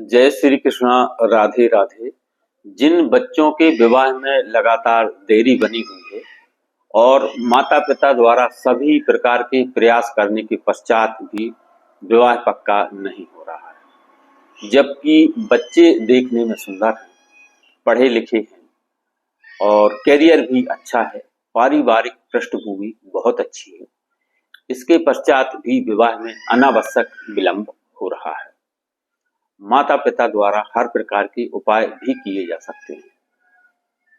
जय श्री कृष्णा। राधे राधे। जिन बच्चों के विवाह में लगातार देरी बनी हुई है और माता पिता द्वारा सभी प्रकार के प्रयास करने के पश्चात भी विवाह पक्का नहीं हो रहा है, जबकि बच्चे देखने में सुंदर हैं, पढ़े लिखे हैं और करियर भी अच्छा है, पारिवारिक पृष्ठभूमि बहुत अच्छी है, इसके पश्चात भी विवाह में अनावश्यक विलंब हो रहा है। माता पिता द्वारा हर प्रकार के उपाय भी किए जा सकते हैं,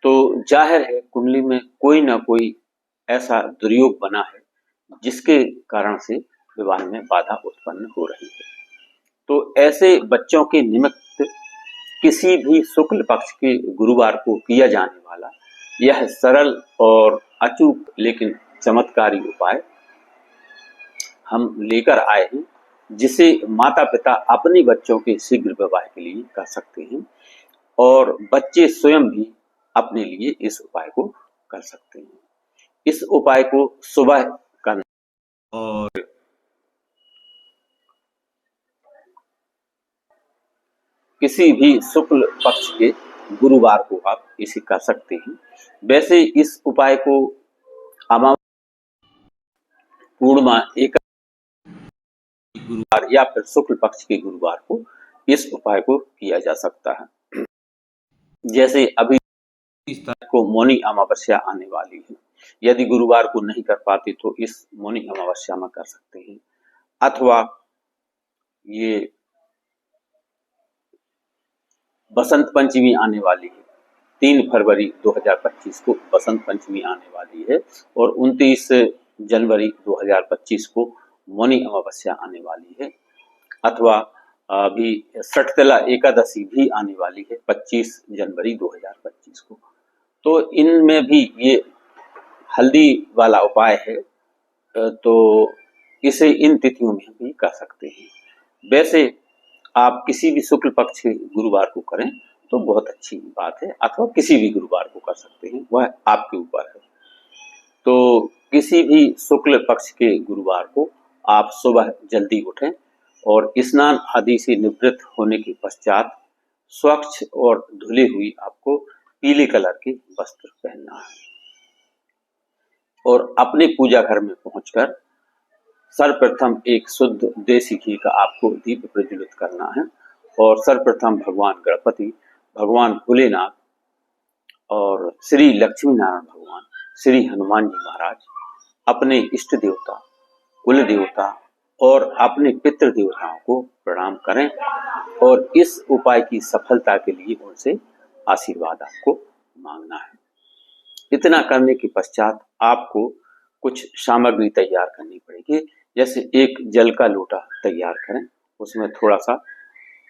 तो जाहिर है कुंडली में कोई ना कोई ऐसा दुर्योग बना है जिसके कारण से विवाह में बाधा उत्पन्न हो रही है। तो ऐसे बच्चों के निमित्त किसी भी शुक्ल पक्ष के गुरुवार को किया जाने वाला यह सरल और अचूक लेकिन चमत्कारी उपाय हम लेकर आए हैं, जिसे माता पिता अपने बच्चों के शीघ्र विवाह के लिए कर सकते हैं और बच्चे स्वयं भी अपने लिए इस उपाय को कर सकते हैं। इस उपाय को सुबह करना और किसी भी शुक्ल पक्ष के गुरुवार को आप इसे कर सकते हैं। वैसे इस उपाय को पूर्णिमा एक गुरुवार या फिर शुक्ल पक्ष के गुरुवार को इस उपाय को किया जा सकता है। जैसे अभी 30 तारीख को मौनी अमावस्या आने वाली है, यदि गुरुवार को नहीं कर पाते तो इस मौनी अमावस्या में कर सकते हैं, अथवा ये बसंत पंचमी आने वाली है, 3 फरवरी 2025 को बसंत पंचमी आने वाली है और 29 जनवरी 2025 को मौनी अमावस्या आने वाली है, अथवा अभी सठतिला एकादशी भी आने वाली है 25 जनवरी 2025 को। तो इनमें भी ये हल्दी वाला उपाय है, तो इसे इन तिथियों में भी कर सकते हैं। वैसे आप किसी भी शुक्ल पक्ष के गुरुवार को करें तो बहुत अच्छी बात है, अथवा किसी भी गुरुवार को कर सकते हैं, वह आपके ऊपर है। तो किसी भी शुक्ल पक्ष के गुरुवार को आप सुबह जल्दी उठें और स्नान आदि से निवृत्त होने के पश्चात स्वच्छ और धुली हुई आपको पीले कलर के वस्त्र पहनना है और अपने पूजा घर में पहुंचकर सर्वप्रथम एक शुद्ध देसी घी का आपको दीप प्रज्वलित करना है और सर्वप्रथम भगवान गणपति, भगवान भोलेनाथ और श्री लक्ष्मी नारायण भगवान, श्री हनुमान जी महाराज, अपने इष्ट देवता, कुल देवता और अपने पितृ देवताओं को प्रणाम करें और इस उपाय की सफलता के लिए उनसे आशीर्वाद आपको मांगना है। इतना करने के पश्चात आपको कुछ सामग्री तैयार करनी पड़ेगी। जैसे एक जल का लोटा तैयार करें, उसमें थोड़ा सा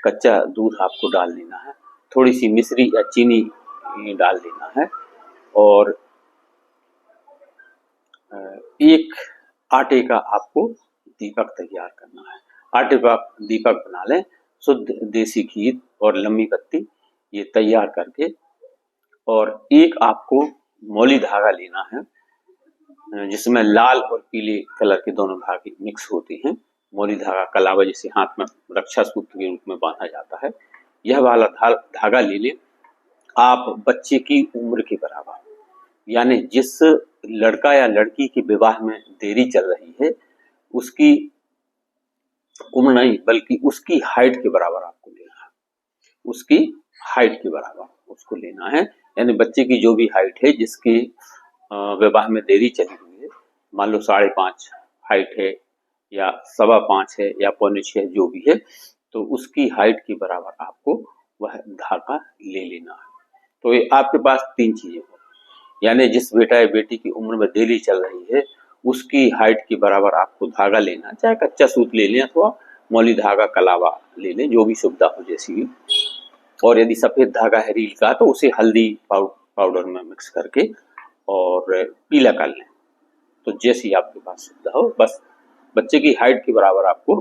कच्चा दूध आपको डाल लेना है, थोड़ी सी मिश्री या चीनी डाल देना है और एक आटे का आपको दीपक तैयार करना है। आटे का दीपक बना लें, शुद्ध देसी घी और लंबी बत्ती ये तैयार करके, और एक आपको मौली धागा लेना है जिसमें लाल और पीले कलर के दोनों धागे मिक्स होते हैं। मौली धागा कलावा जिसे हाथ में रक्षा सूत्र के रूप में बांधा जाता है, यह वाला धागा ले लें आप बच्चे की उम्र के बराबर, यानी जिस लड़का या लड़की के विवाह में देरी चल रही है उसकी उम्र नहीं बल्कि उसकी हाइट के बराबर आपको लेना है, उसकी हाइट के बराबर उसको लेना है। यानी बच्चे की जो भी हाइट है, जिसकी विवाह में देरी चली हुई है, मान लो 5.5 हाइट है या 5.25 है या 5.25 जो भी है, तो उसकी हाइट के बराबर आपको वह धागा ले लेना है। तो ये आपके पास 3 चीजें हो, यानी जिस बेटा या बेटी की उम्र में देरी चल रही है उसकी हाइट के बराबर आपको धागा लेना, चाहे कच्चा सूत ले लें अथवा मौली धागा कलावा ले लें, जो भी सुविधा हो जैसी भी। और यदि सफेद धागा है रील का तो उसे हल्दी पाउडर में मिक्स करके और पीला कर लें, तो जैसी आपके पास सुविधा हो, बस बच्चे की हाइट के बराबर आपको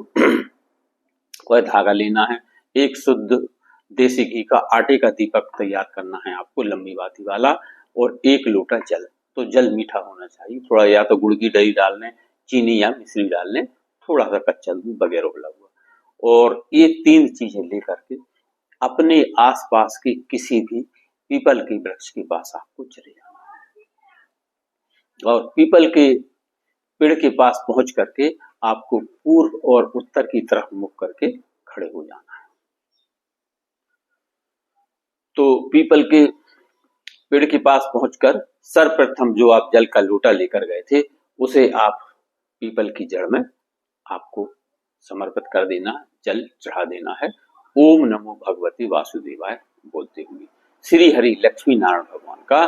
वह धागा लेना है। एक शुद्ध देसी घी का आटे का दीपक तैयार करना है आपको, लंबी बाती वाला, और 1 लोटा जल। तो जल मीठा होना चाहिए, थोड़ा या तो गुड़ की डली डाल लें, चीनी या मिश्री डाल लें, थोड़ा सा कच्चा दूध वगैरह उबला हुआ, और ये 3 चीजें लेकर के अपने आसपास के किसी भी पीपल के वृक्ष के पास आपको चले जाना है और पीपल के पेड़ के पास पहुंच करके आपको पूर्व और उत्तर की तरफ मुख करके खड़े हो जाना है। तो पीपल के पेड़ के पास पहुंचकर सर्वप्रथम जो आप जल का लोटा लेकर गए थे उसे आप पीपल की जड़ में आपको समर्पित कर देना, जल चढ़ा देना है। ओम नमो भगवते वासुदेवाय बोलते हुए श्री हरि लक्ष्मी नारायण भगवान का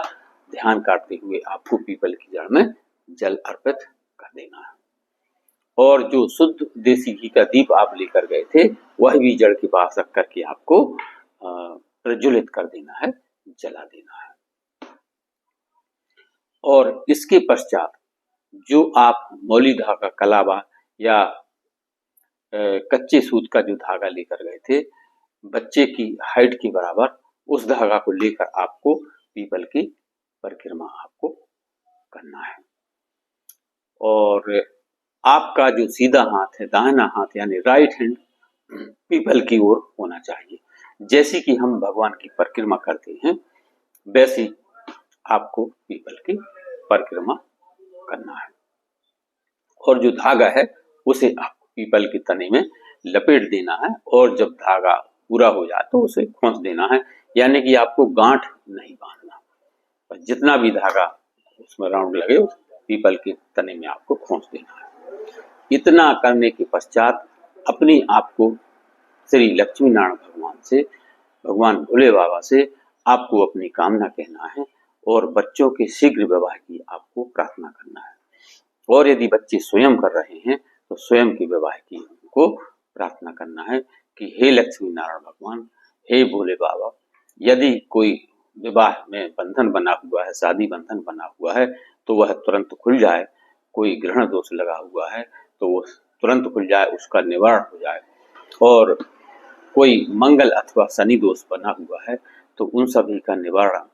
ध्यान करते हुए आपको पीपल की जड़ में जल अर्पित कर देना है और जो शुद्ध देसी घी का दीप आप लेकर गए थे वह भी जड़ के पास रख करके आपको प्रज्वलित कर देना है, जला देना है। और इसके पश्चात जो आप मौली धागा, कलावा या कच्चे सूत का जो धागा लेकर गए थे बच्चे की हाइट के बराबर, उस धागा को लेकर आपको पीपल की परिक्रमा आपको करना है और आपका जो सीधा हाथ है, दाहिना हाथ यानी राइट हैंड पीपल की ओर होना चाहिए। जैसे कि हम भगवान की परिक्रमा करते हैं वैसे आपको पीपल की परिक्रमा करना है और जो धागा है उसे आपको पीपल के तने में लपेट देना है और जब धागा पूरा हो जाए तो उसे खोस देना है, यानी कि आपको गांठ नहीं बांधना, जितना भी धागा उसमें राउंड लगे उस पीपल के तने में आपको खोस देना है। इतना करने के पश्चात अपने आप को श्री लक्ष्मी नारायण भगवान से, भगवान भोले बाबा से आपको अपनी कामना कहना है और बच्चों के शीघ्र विवाह की आपको प्रार्थना करना है और यदि बच्चे स्वयं कर रहे हैं तो स्वयं के विवाह की उनको प्रार्थना करना है कि हे लक्ष्मी नारायण भगवान, हे भोले बाबा, यदि कोई विवाह में बंधन बना हुआ है, शादी बंधन बना हुआ है तो वह तुरंत खुल जाए, कोई ग्रहण दोष लगा हुआ है तो वो तुरंत खुल जाए, उसका निवारण हो जाए और कोई मंगल अथवा शनि दोष बना हुआ है तो उन सभी का निवारण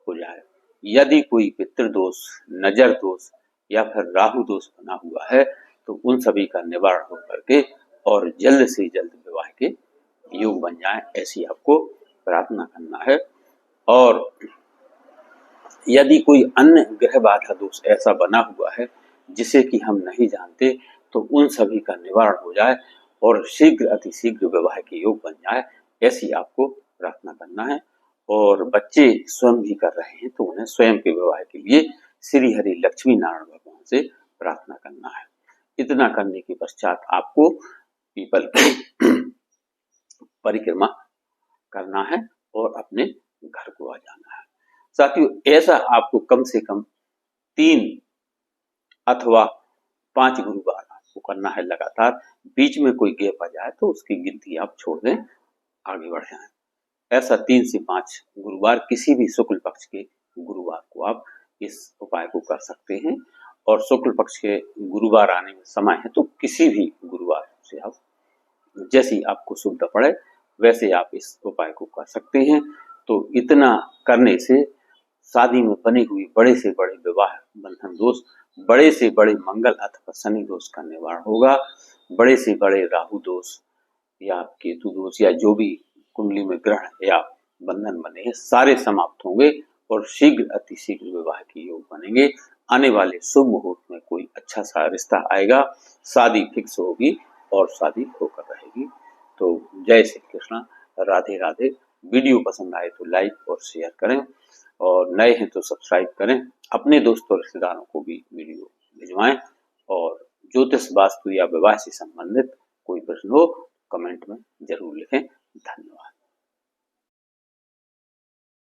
हो जाए। यदि कोई पितृदोष, नजर दोष या फिर राहु दोष बना हुआ है तो उन सभी का निवारण हो करके और जल्द से जल्द विवाह के योग बन जाए, ऐसी आपको प्रार्थना करना है। और यदि कोई अन्य ग्रह बाधा दोष ऐसा बना हुआ है जिसे कि हम नहीं जानते तो उन सभी का निवारण हो जाए और शीघ्र अतिशीघ्र विवाह के योग बन जाए, ऐसी आपको प्रार्थना करना है। और बच्चे स्वयं भी कर रहे हैं तो उन्हें स्वयं के विवाह के लिए श्री हरि लक्ष्मी नारायण भगवान से प्रार्थना करना है। इतना करने के पश्चात आपको पीपल की परिक्रमा करना है और अपने घर को आ जाना है। साथियों, ऐसा आपको कम से कम 3 अथवा 5 गुरुवार आपको करना है लगातार। बीच में कोई गैप आ जाए तो उसकी गिनती आप छोड़ दें, आगे बढ़ जाएं। ऐसा 3 से 5 गुरुवार, किसी भी शुक्ल पक्ष के गुरुवार को आप इस उपाय को कर सकते हैं और शुक्ल पक्ष के गुरुवार आने में समय है तो किसी भी गुरुवार से आप जैसी आपको सुविधा पड़े वैसे आप इस उपाय को कर सकते हैं। तो इतना करने से शादी में बनी हुई बड़े से बड़े विवाह बंधन दोष, बड़े से बड़े मंगल अथवा शनि दोष का निवारण होगा, बड़े से बड़े राहु दोष या केतु दोष या जो भी कुंडली में ग्रह या बंधन बने हैं सारे समाप्त होंगे और शीघ्र अतिशीघ्र विवाह के योग बनेंगे। आने वाले शुभ मुहूर्त में कोई अच्छा सा रिश्ता आएगा, शादी फिक्स होगी और शादी होकर रहेगी। तो जय श्री कृष्णा, राधे राधे। वीडियो पसंद आए तो लाइक और शेयर करें और नए हैं तो सब्सक्राइब करें। अपने दोस्तों और रिश्तेदारों को भी वीडियो भिजवाएं और ज्योतिष, वास्तु या विवाह से संबंधित कोई प्रश्न हो कमेंट में जरूर लिखें। धन्यवाद।